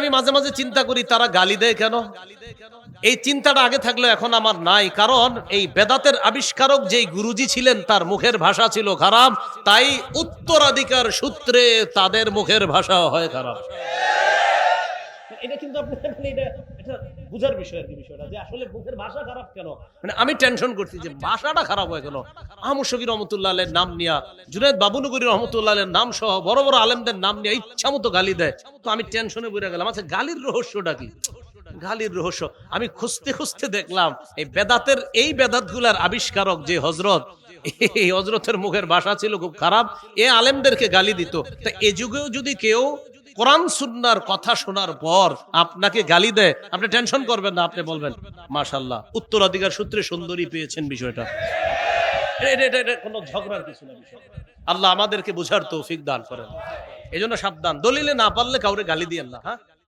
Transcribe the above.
আমি মাঝে মাঝে চিন্তা করি তারা গালি দেয় কেন। এই চিন্তাটা আগে থাকলে এখন আমার নাই, কারণ এই বেদাতের আবিষ্কারক যেই গুরুজি ছিলেন তার মুখের ভাষা ছিল খারাপ, তাই উত্তরাধিকার সূত্রে তাদের মুখের ভাষা হয় খারাপ। এটা কিন্তু এটা বুঝার বিষয় আর কি, বিষয়টা যে আসলে মুখের ভাষা খারাপ কেন। মানে আমি টেনশন করছি যে ভাষাটা খারাপ হয় কেন। আহমদ শফি রহমতুল্লাহ আলাইহির নাম নিয়া, জুনায়েদ বাবুনগরী রহমতুল্লাহ আলাইহির নাম সহ বড় বড় আলেমদের নাম নিয়ে ইচ্ছা মতো গালি দেয়। তো আমি টেনশনে পড়ে গেলাম, আচ্ছা গালির রহস্যটা কি। গালির রহস্য আমি খুঁজতে খুঁজতে দেখলাম এই বেদাতের এই বেদাতগুলার আবিষ্কারক যে হযরত, এই হযরতের মুখের ভাষা ছিল খুব খারাপ। এ আলেমদেরকে গালি দিত। তা এ যুগেও যদি কেউ কোরআন সুন্নাহর কথা শোনার পর আপনাকে গালি দেয়, আপনি টেনশন করবেন না, আপনি বলবেন মাশাআল্লাহ উত্তরাধিকার সূত্রে সুন্দরী পেয়েছেন। বিষয়টা এটা কোনো ঝগড়ার কিছু না। বিষয় আল্লাহ আমাদেরকে বুঝার তৌফিক দান করেন। এজন্য সাবধান, দলিলে না পারলে কাউরে গালি দিয়েন না। হ্যাঁ।